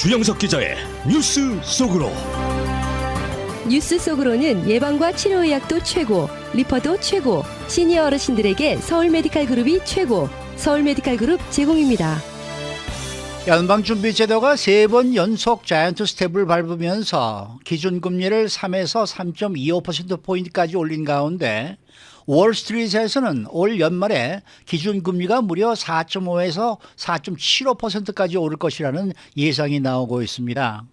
주영석 기자의 뉴스 속으로. 뉴스 속으로는 예방과 치료의학도 최고, 리퍼도 최고, 시니어 어르신들에게 서울 메디칼 그룹이 최고, 서울 메디칼 그룹 제공입니다. 연방준비제도가 3번 연속 자이언트 스텝을 밟으면서 기준금리를 3에서 3.25%포인트까지 올린 가운데 월스트리트에서는 올 연말에 기준금리가 무려 4.5에서 4.75%까지 오를 것이라는 예상이 나오고 있습니다.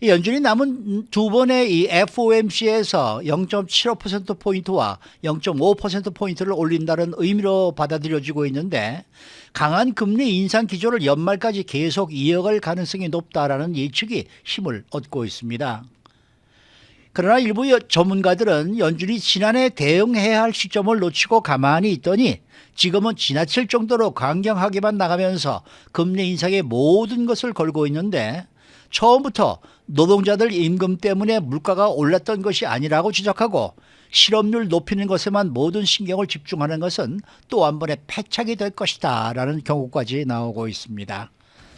연준이 남은 두 번의 이 FOMC에서 0.75%포인트와 0.5%포인트를 올린다는 의미로 받아들여지고 있는데 강한 금리 인상 기조를 연말까지 계속 이어갈 가능성이 높다라는 예측이 힘을 얻고 있습니다. 그러나 일부 전문가들은 연준이 지난해 대응해야 할 시점을 놓치고 가만히 있더니 지금은 지나칠 정도로 강경하게만 나가면서 금리 인상에 모든 것을 걸고 있는데 처음부터 노동자들 임금 때문에 물가가 올랐던 것이 아니라고 지적하고 실업률 높이는 것에만 모든 신경을 집중하는 것은 또 한 번의 패착이 될 것이다 라는 경고까지 나오고 있습니다.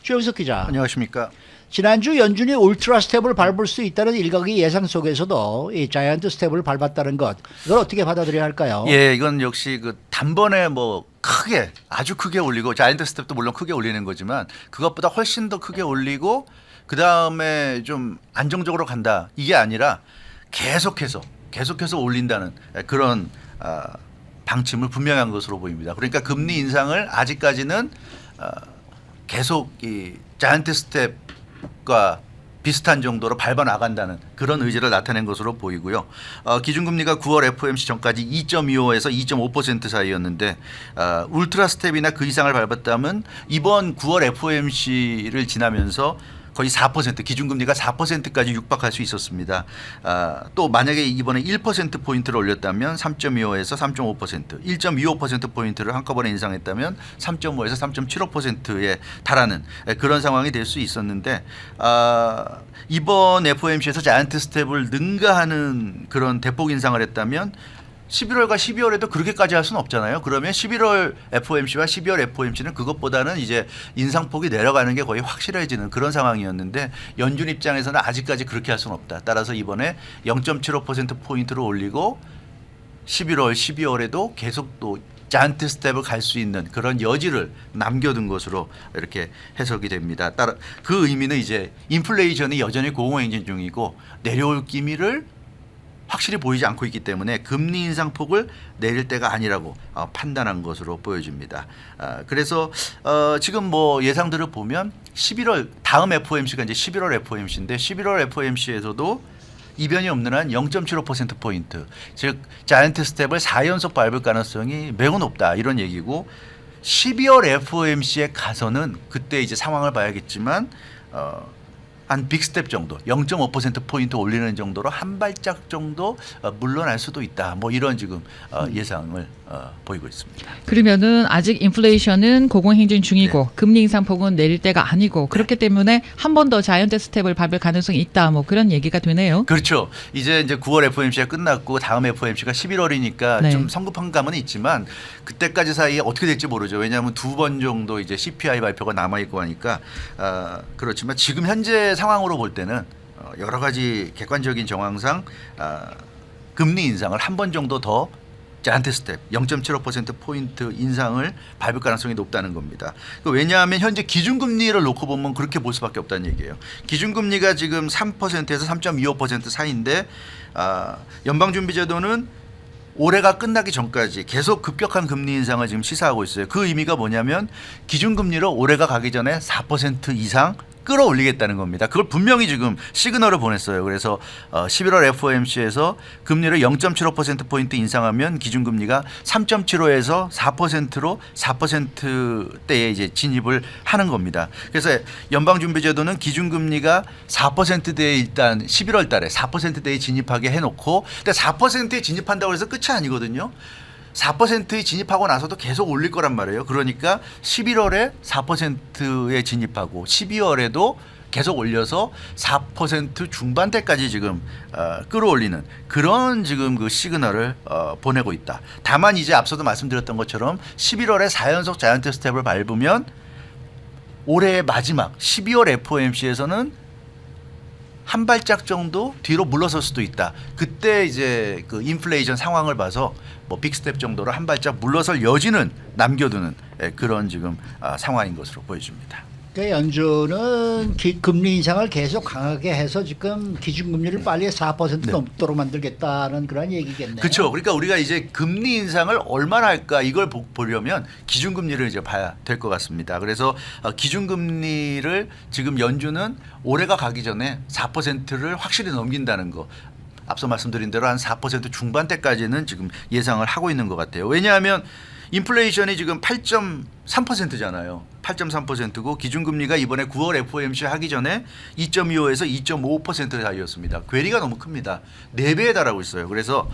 주영석 기자. 안녕하십니까. 지난주 연준이 울트라 스텝을 밟을 수 있다는 일각의 예상 속에서도 이 자이언트 스텝을 밟았다는 것, 이걸 어떻게 받아들여야 할까요? 예, 이건 역시 그 단번에 뭐 크게 아주 크게 올리고 자이언트 스텝도 물론 크게 올리는 거지만 그것보다 훨씬 더 크게 올리고 그 다음에 좀 안정적으로 간다 이게 아니라 계속해서 올린다는 그런 방침을 분명히 한 것으로 보입니다. 그러니까 금리 인상을 아직까지는 계속 이 자이언트 스텝과 비슷한 정도로 밟아 나간다는 그런 의지를 나타낸 것으로 보이고요. 기준금리가 9월 FOMC 전까지 2.25에서 2.5% 사이였는데 울트라 스텝이나 그 이상을 밟았다면 이번 9월 FOMC를 지나면서 거의 4% 기준금리가 4%까지 육박할 수 있었습니다. 또 만약에 이번에 1%포인트를 올렸다면 3.25에서 3.5%, 1.25%포인트를 한꺼번에 인상했다면 3.5에서 3.75%에 달하는 그런 상황이 될 수 있었는데 이번 FOMC에서 자이언트 스텝을 능가하는 그런 대폭 인상을 했다면 11월과 12월에도 그렇게까지 할 수는 없잖아요. 그러면 11월 FOMC와 12월 FOMC는 그것보다는 이제 인상폭이 내려가는 게 거의 확실해지는 그런 상황이었는데 연준 입장에서는 아직까지 그렇게 할 수는 없다. 따라서 이번에 0.75%포인트를 올리고 11월, 12월에도 계속 또 자이언트 스텝을 갈 수 있는 그런 여지를 남겨둔 것으로 이렇게 해석이 됩니다. 따라 그 의미는 이제 인플레이션이 여전히 고공행진 중이고 내려올 기미를 확실히 보이지 않고 있기 때문에 금리 인상폭을 내릴 때가 아니라고 판단한 것으로 보여집니다. 그래서 지금 뭐 예상들을 보면 11월 다음 FOMC가 이제 11월 FOMC인데 11월 FOMC에서도 이변이 없는 한 0.75%포인트 즉 자이언트 스텝을 4연속 밟을 가능성이 매우 높다 이런 얘기고 12월 FOMC에 가서는 그때 이제 상황을 봐야겠지만 한 빅스텝 정도 0.5%포인트 올리는 정도로 한 발짝 정도 물러날 수도 있다. 뭐 이런 지금 예상을 보이고 있습니다. 그러면은 아직 인플레이션은 고공행진 중이고 금리 인상폭은 내릴 때가 아니고 그렇기 때문에 한 번 더 자이언트 스텝을 밟을 가능성이 있다. 뭐 그런 얘기가 되네요. 그렇죠. 이제 9월 FOMC가 끝났고 다음 FOMC가 11월이니까 좀 성급한 감은 있지만 그때까지 사이에 어떻게 될지 모르죠. 왜냐하면 두 번 정도 이제 CPI 발표가 남아 있고 하니까 그렇지만 지금 현재 상황으로 볼 때는 여러 가지 객관적인 정황상 금리 인상을 한 번 정도 더 자이언트 스텝 0.75%포인트 인상을 밟을 가능성이 높다는 겁니다. 왜냐하면 현재 기준금리를 놓고 보면 그렇게 볼 수밖에 없다는 얘기예요. 기준금리가 지금 3%에서 3.25% 사이인데 연방준비제도는 올해가 끝나기 전까지 계속 급격한 금리 인상을 지금 시사하고 있어요. 그 의미가 뭐냐면 기준금리를 올해가 가기 전에 4% 이상 끌어올리겠다는 겁니다. 그걸 분명히 지금 시그널을 보냈어요. 그래서 11월 FOMC에서 금리를 0.75%포인트 인상하면 기준금리가 3.75에서 4%로 4%대에 이제 진입을 하는 겁니다. 그래서 연방준비제도는 기준금리가 4%대에 일단 11월 달에 4%대에 진입하게 해놓고 근데 4%에 진입한다고 해서 끝이 아니거든요. 4%에 진입하고 나서도 계속 올릴 거란 말이에요. 그러니까 11월에 4%에 진입하고 12월에도 계속 올려서 4% 중반대까지 지금 끌어올리는 그런 지금 그 시그널을 보내고 있다. 다만 이제 앞서도 말씀드렸던 것처럼 11월에 4연속 자이언트 스텝을 밟으면 올해의 마지막 12월 FOMC에서는 한 발짝 정도 뒤로 물러설 수도 있다. 그때 이제 그 인플레이션 상황을 봐서 뭐 빅스텝 정도로 한 발짝 물러설 여지는 남겨두는 그런 지금 상황인 것으로 보여집니다. 그러니까 연준은 금리 인상을 계속 강하게 해서 지금 기준금리를 빨리 4% 넘도록 만들겠다는 그런 얘기겠네요. 그렇죠. 그러니까 우리가 이제 금리 인상을 얼마나 할까 이걸 보려면 기준금리를 이제 봐야 될 것 같습니다. 그래서 기준금리를 지금 연준은 올해가 가기 전에 4%를 확실히 넘긴다는 거. 앞서 말씀드린 대로 한 4% 중반대까지는 지금 예상을 하고 있는 것 같아요. 왜냐하면 인플레이션이 지금 8.3%잖아요. 8.3%고 기준금리가 이번에 9월 FOMC 하기 전에 2.25에서 2.5% 사이였습니다. 괴리가 너무 큽니다. 4배에 달하고 있어요. 그래서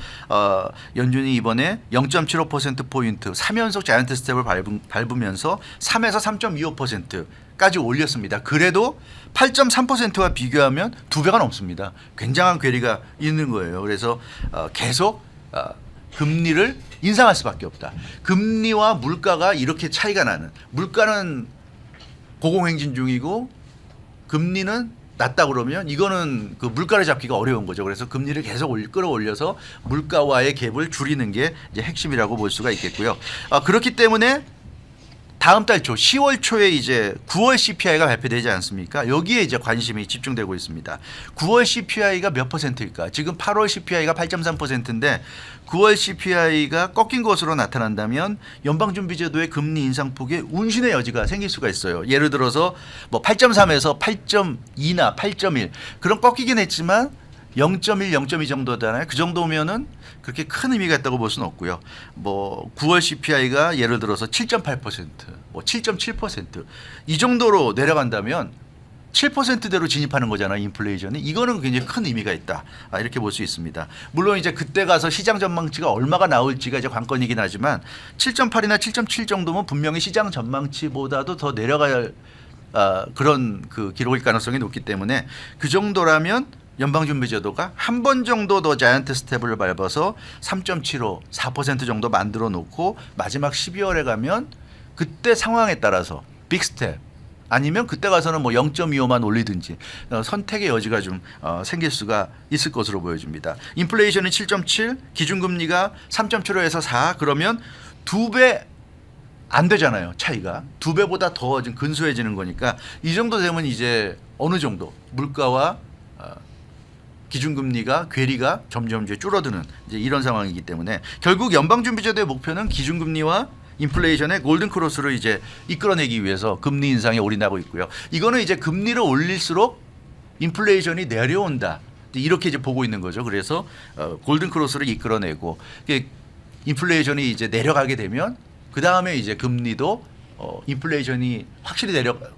연준이 이번에 0.75%포인트 3연속 자이언트 스텝을 밟으면서 3에서 3.25%까지 올렸습니다. 그래도 8.3%와 비교하면 2배가 넘습니다. 굉장한 괴리가 있는 거예요. 그래서 계속 금리를 인상할 수밖에 없다. 금리와 물가가 이렇게 차이가 나는, 물가는 고공행진 중이고 금리는 낮다 그러면 이거는 그 물가를 잡기가 어려운 거죠. 그래서 금리를 계속 끌어올려서 물가와의 갭을 줄이는 게 이제 핵심이라고 볼 수가 있겠고요. 그렇기 때문에 다음 달 초 10월 초에 이제 9월 CPI가 발표되지 않습니까? 여기에 이제 관심이 집중되고 있습니다. 9월 CPI가 몇 퍼센트일까? 지금 8월 CPI가 8.3%인데 9월 CPI가 꺾인 것으로 나타난다면 연방준비제도의 금리 인상폭에 운신의 여지가 생길 수가 있어요. 예를 들어서 뭐 8.3에서 8.2나 8.1 그런 꺾이긴 했지만 0.1, 0.2 정도잖아요. 그 정도면은 그렇게 큰 의미가 있다고 볼 수는 없고요. 뭐 9월 CPI가 예를 들어서 7.8%, 뭐 7.7% 이 정도로 내려간다면 7%대로 진입하는 거잖아요. 인플레이션이. 이거는 굉장히 큰 의미가 있다. 이렇게 볼 수 있습니다. 물론 이제 그때 가서 시장 전망치가 얼마가 나올지가 이제 관건이긴 하지만 7.8이나 7.7 정도면 분명히 시장 전망치보다도 더 내려갈 그런 그 기록일 가능성이 높기 때문에 그 정도라면 연방준비제도가 한 번 정도 더 자이언트 스텝을 밟아서 3.75, 4% 정도 만들어 놓고 마지막 12월에 가면 그때 상황에 따라서 빅스텝 아니면 그때 가서는 뭐 0.25만 올리든지 선택의 여지가 좀 생길 수가 있을 것으로 보여집니다. 인플레이션이 7.7, 기준금리가 3.75에서 4 그러면 2배 안 되잖아요. 차이가 2배보다 더 좀 근소해지는 거니까 이 정도 되면 이제 어느 정도 물가와 기준금리가 괴리가 점점 이제 줄어드는 이제 이런 상황이기 때문에 결국 연방준비제도의 목표는 기준금리와 인플레이션의 골든크로스를 이제 이끌어내기 위해서 금리 인상에 올인하고 있고요. 이거는 이제 금리를 올릴수록 인플레이션이 내려온다. 이렇게 이제 보고 있는 거죠. 그래서 골든크로스를 이끌어내고 인플레이션이 이제 내려가게 되면 그 다음에 이제 금리도 인플레이션이 확실히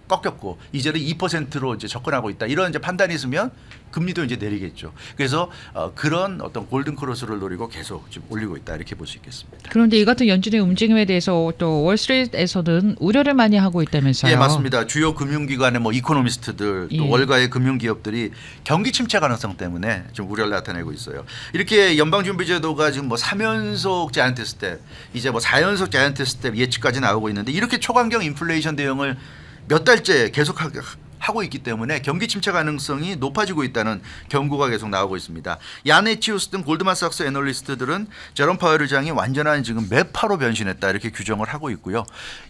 꺾였고 이제는 2%로 이제 접근하고 있다. 이런 이제 판단이 있으면 금리도 이제 내리겠죠. 그래서 그런 어떤 골든 크로스를 노리고 계속 지금 올리고 있다 이렇게 볼 수 있겠습니다. 그런데 이 같은 연준의 움직임에 대해서 또 월스트리트에서는 우려를 많이 하고 있다면서요? 예, 맞습니다. 주요 금융기관의 뭐 이코노미스트들 또 월가의 금융기업들이 경기 침체 가능성 때문에 좀 우려를 나타내고 있어요. 이렇게 연방준비제도가 지금 뭐 3연속 자이언트 스텝, 이제 뭐 4연속 자이언트 스텝 예측까지 나오고 있는데 이렇게 초강경 인플레이션 대응을 몇 달째 계속 하고 있기 때문에 경기 침체 가능성이 높아지고 있다는 경고가 계속 나오고 있습니다. 야네치우스 등 골드만삭스 애널리스트들은 제롬 파월 의장이 완전한 지금 매파로 변신했다 이렇게 규정을 하고 있고요.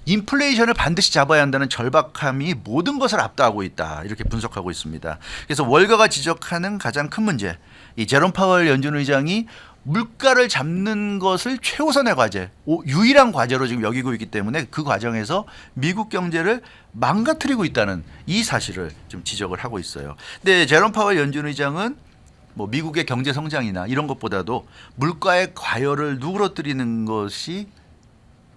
인플레이션을 반드시 잡아야 한다는 절박함이 모든 것을 압도하고 있다 이렇게 분석하고 있습니다. 그래서 월가가 지적하는 가장 큰 문제, 이 제롬 파월 연준 의장이 물가를 잡는 것을 최우선의 과제, 유일한 과제로 지금 여기고 있기 때문에 그 과정에서 미국 경제를 망가뜨리고 있다는 이 사실을 좀 지적을 하고 있어요. 근데 제롬 파월 연준 의장은 뭐 미국의 경제 성장이나 이런 것보다도 물가의 과열을 누그러뜨리는 것이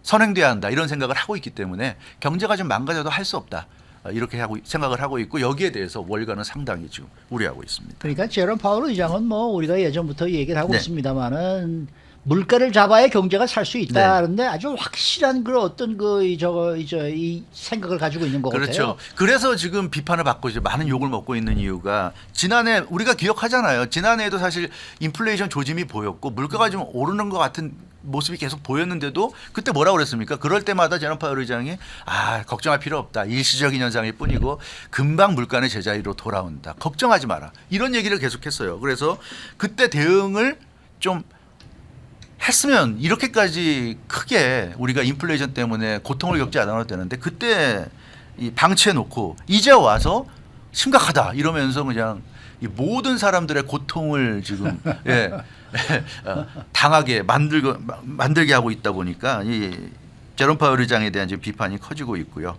선행돼야 한다 이런 생각을 하고 있기 때문에 경제가 좀 망가져도 할 수 없다. 이렇게 생각을 하고 있고 여기에 대해서 월가는 상당히 지금 우려하고 있습니다. 그러니까 제롬 파월 의장은 뭐 우리가 예전부터 얘기를 하고 네. 있습니다만은 물가를 잡아야 경제가 살 수 있다. 네. 그런데 아주 확실한 그런 어떤 이 생각을 가지고 있는 것 그렇죠. 같아요. 그래서 지금 비판을 받고 이제 많은 욕을 먹고 있는 이유가 지난해 우리가 기억하잖아요. 지난해에도 사실 인플레이션 조짐이 보였고 물가가 좀 오르는 것 같은 모습이 계속 보였는데도 그때 뭐라고 그랬습니까? 그럴 때마다 제롬 파월 의장이 걱정할 필요 없다. 일시적인 현상일 뿐이고 금방 물가는 제자리로 돌아온다. 걱정하지 마라. 이런 얘기를 계속했어요. 그래서 그때 대응을 좀 했으면 이렇게까지 크게 우리가 인플레이션 때문에 고통을 겪지 않아도 되는데 그때 이 방치해놓고 이제 와서 심각하다 이러면서 그냥 이 모든 사람들의 고통을 지금 당하게 만들게 하고 있다 보니까 이 제롬 파월 의장에 대한 지금 비판이 커지고 있고요.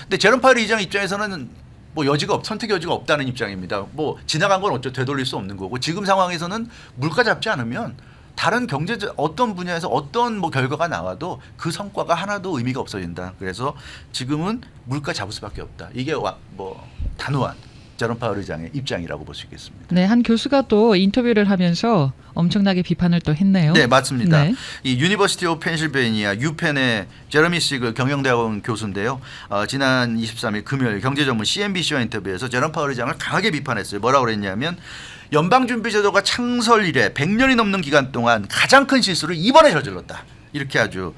근데 제롬 파월 의장 입장에서는 뭐 선택 여지가 없다는 입장입니다. 뭐 지나간 건 어쩌 되돌릴 수 없는 거고 지금 상황에서는 물가 잡지 않으면 다른 경제적 어떤 분야에서 어떤 뭐 결과가 나와도 그 성과가 하나도 의미가 없어진다. 그래서 지금은 물가 잡을 수밖에 없다. 이게 뭐 단호한 제롬 파월 의장의 입장이라고 볼 수 있겠습니다. 네, 한 교수가 또 인터뷰를 하면서 엄청나게 비판을 또 했네요. 네, 맞습니다. 네. 이 유니버시티 오브 펜실베이니아 유펜의 제러미 시글 경영대학원 교수인데요. 지난 23일 금요일 경제전문 CNBC와 인터뷰에서 제롬 파월 의장을 강하게 비판했어요. 뭐라고 그랬냐면 연방준비제도가 창설 이래 100년이 넘는 기간 동안 가장 큰 실수를 이번에 저질렀다. 이렇게 아주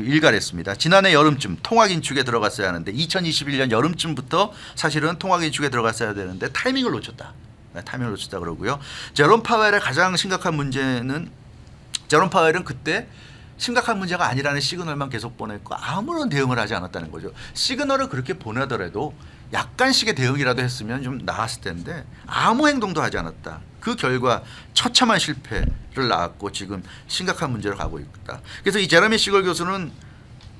일갈했습니다. 지난해 여름쯤 통화긴축에 들어갔어야 하는데 2021년 여름쯤부터 사실은 통화긴축에 들어갔어야 되는데 타이밍을 놓쳤다. 타이밍을 놓쳤다 그러고요. 제롬 파웰의 가장 심각한 문제는 제롬 파웰은 그때 심각한 문제가 아니라는 시그널만 계속 보냈고 아무런 대응을 하지 않았다는 거죠. 시그널을 그렇게 보내더라도 약간씩의 대응이라도 했으면 좀 나았을 텐데 아무 행동도 하지 않았다. 그 결과 처참한 실패를 낳았고 지금 심각한 문제로 가고 있다. 그래서 이 제러미 시걸 교수는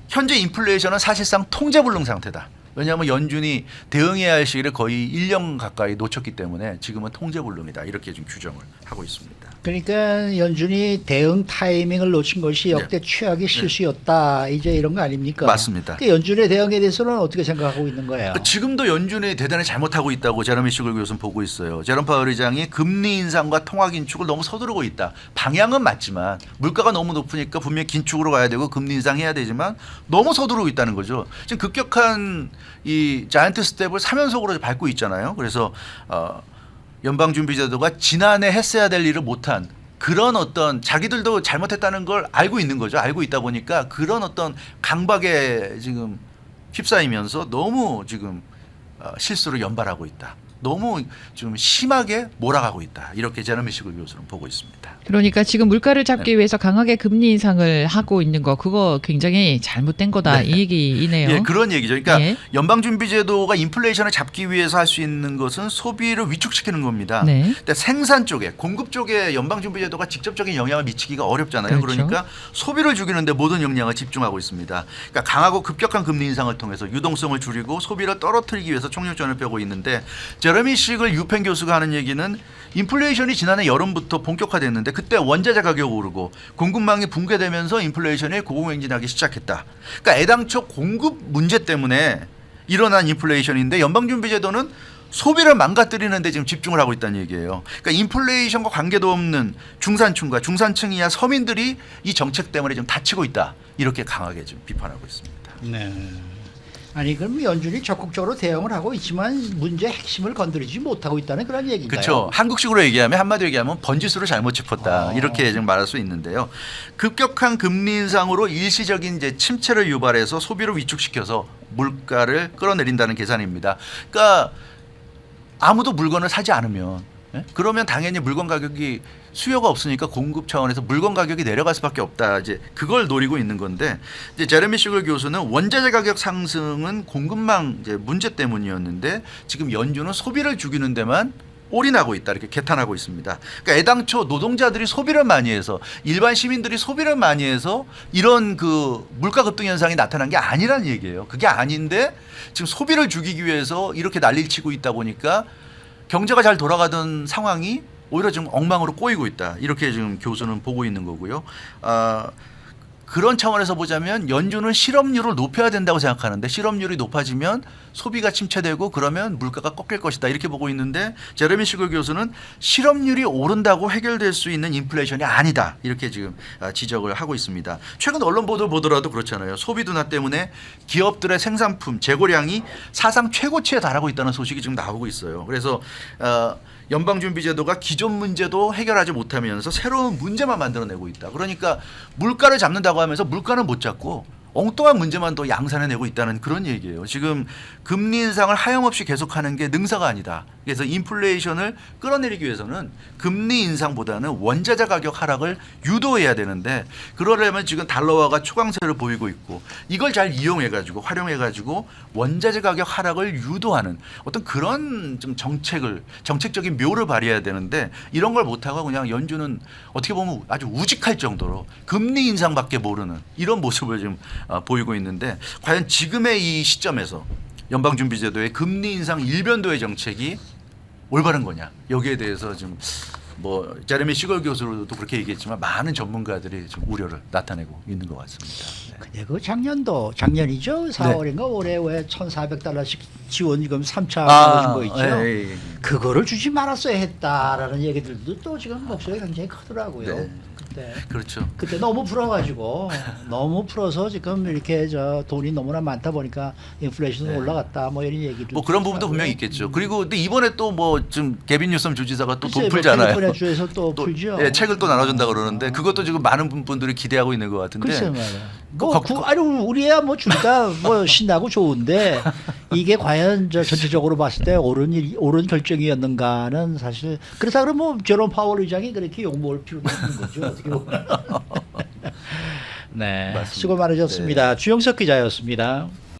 현재 인플레이션은 사실상 통제불능 상태다. 왜냐하면 연준이 대응해야 할 시기를 거의 1년 가까이 놓쳤기 때문에 지금은 통제불능이다. 이렇게 좀 규정을 하고 있습니다. 그러니까 연준이 대응 타이밍을 놓친 것이 역대 최악의 실수였다. 이제 이런 거 아닙니까? 맞습니다. 그 연준의 대응에 대해서는 어떻게 생각하고 있는 거예요? 지금도 연준이 대단히 잘못하고 있다고 제러미 시글 교수는 보고 있어요. 제롬 파월 의장이 금리 인상과 통화 긴축을 너무 서두르고 있다. 방향은 맞지만 물가가 너무 높으니까 분명히 긴축으로 가야 되고 금리 인상해야 되지만 너무 서두르고 있다는 거죠. 지금 급격한 이 자이언트 스텝을 3연속으로 밟고 있잖아요. 그래서 연방준비제도가 지난해 했어야 될 일을 못한 그런 어떤 자기들도 잘못했다는 걸 알고 있는 거죠. 알고 있다 보니까 그런 어떤 강박에 지금 휩싸이면서 너무 지금 실수를 연발하고 있다. 너무 좀 심하게 몰아가고 있다. 이렇게 제러미 시글 교수는 보고 있습니다. 그러니까 지금 물가를 잡기 위해서 강하게 금리 인상을 하고 있는 거 그거 굉장히 잘못된 거다. 이 얘기이네요. 예, 그런 얘기죠. 그러니까 예. 연방준비제도가 인플레이션을 잡기 위해서 할 수 있는 것은 소비를 위축시키는 겁니다. 네. 근데 생산 쪽에 공급 쪽에 연방준비제도가 직접적인 영향을 미치기가 어렵잖아요. 그렇죠. 그러니까 소비를 죽이는데 모든 역량을 집중하고 있습니다. 그러니까 강하고 급격한 금리 인상을 통해서 유동성을 줄이고 소비를 떨어뜨리기 위해서 총력전을 펴고 있는데 제러미 시글 유펜 교수가 하는 얘기는 인플레이션이 지난해 여름부터 본격화됐는데 그때 원자재 가격이 오르고 공급망이 붕괴되면서 인플레이션이 고공행진하기 시작했다. 그러니까 애당초 공급 문제 때문에 일어난 인플레이션인데 연방준비제도는 소비를 망가뜨리는 데 지금 집중을 하고 있다는 얘기예요. 그러니까 인플레이션과 관계도 없는 중산층과 중산층 이하 서민들이 이 정책 때문에 좀 다치고 있다. 이렇게 강하게 좀 비판하고 있습니다. 네. 아니 그럼 연준이 적극적으로 대응을 하고 있지만 문제 핵심을 건드리지 못하고 있다는 그런 얘기인가요? 그렇죠. 한국식으로 얘기하면 한마디로 얘기하면 번지수를 잘못 짚었다. 이렇게 좀 말할 수 있는데요. 급격한 금리 인상으로 일시적인 이제 침체를 유발해서 소비를 위축시켜서 물가를 끌어내린다는 계산입니다. 그러니까 아무도 물건을 사지 않으면 그러면 당연히 물건 가격이 수요가 없으니까 공급 차원에서 물건 가격이 내려갈 수밖에 없다. 이제 그걸 노리고 있는 건데 이제 제레미 시글 교수는 원자재 가격 상승은 공급망 이제 문제 때문이었는데 지금 연준은 소비를 죽이는 데만 올인하고 있다 이렇게 개탄하고 있습니다. 그러니까 애당초 노동자들이 소비를 많이 해서 일반 시민들이 소비를 많이 해서 이런 그 물가 급등 현상이 나타난 게 아니라는 얘기예요. 그게 아닌데 지금 소비를 죽이기 위해서 이렇게 난리를 치고 있다 보니까 경제가 잘 돌아가던 상황이 오히려 좀 엉망으로 꼬이고 있다. 이렇게 지금 교수는 보고 있는 거고요. 그런 차원에서 보자면 연준은 실업률을 높여야 된다고 생각하는데 실업률이 높아지면 소비가 침체되고 그러면 물가가 꺾일 것이다 이렇게 보고 있는데 제레미 시글 교수는 실업률이 오른다고 해결될 수 있는 인플레이션이 아니다 이렇게 지금 지적을 하고 있습니다. 최근 언론 보도 보더라도 그렇잖아요. 소비 둔화 때문에 기업들의 생산품 재고량이 사상 최고치에 달하고 있다는 소식이 지금 나오고 있어요. 그래서 연방준비제도가 기존 문제도 해결하지 못하면서 새로운 문제만 만들어내고 있다. 그러니까 물가를 잡는다고 하면서 물가는 못 잡고 엉뚱한 문제만 더 양산해내고 있다는 그런 얘기예요. 지금 금리 인상을 하염없이 계속하는 게 능사가 아니다. 그래서 인플레이션을 끌어내리기 위해서는 금리 인상보다는 원자재 가격 하락을 유도해야 되는데 그러려면 지금 달러화가 초강세를 보이고 있고 이걸 잘 이용해가지고 활용해가지고 원자재 가격 하락을 유도하는 어떤 그런 좀 정책적인 묘를 발휘해야 되는데 이런 걸 못하고 그냥 연준은 어떻게 보면 아주 우직할 정도로 금리 인상밖에 모르는 이런 모습을 지금 보이고 있는데 과연 지금의 이 시점에서 연방준비제도의 금리 인상 일변도의 정책이 올바른 거냐 여기에 대해서 지금 뭐 제레미 시걸 교수도 그렇게 얘기했지만 많은 전문가들이 좀 우려를 나타내고 있는 것 같습니다. 근데 그 작년이죠. 4월인가 올해 왜 $1,400씩 지원금 3차 나오신 거 있죠. 예. 그거를 주지 말았어야 했다라는 얘기들도 또 지금 목소리가 굉장히 크더라고요. 네. 그렇죠. 그때 너무 풀어가지고 너무 풀어서 지금 이렇게 돈이 너무나 많다 보니까 인플레이션이 올라갔다 뭐 이런 얘기도 뭐 그런 부분도 있더라고요. 분명히 있겠죠. 그리고 근데 이번에 또 뭐 좀 개빈 뉴섬 주지사가 또 돈 글쎄요, 풀잖아요. 캘리포니아 주에서 또 풀죠. 예, 책을 또 나눠준다 그러는데 그것도 지금 많은 분들이 기대하고 있는 것 같은데. 글쎄 말이야. 아니 우리야 뭐 둘다 뭐 신나고 좋은데 이게 과연 전체적으로 봤을 때 옳은 결정이었는가는 사실 그렇다 그러면 뭐 제롬 파월 의장이 그렇게 욕먹을 필요도 없는 거죠. 어떻게 보면. 네, 맞습니다. 수고 많으셨습니다. 주영석 기자였습니다.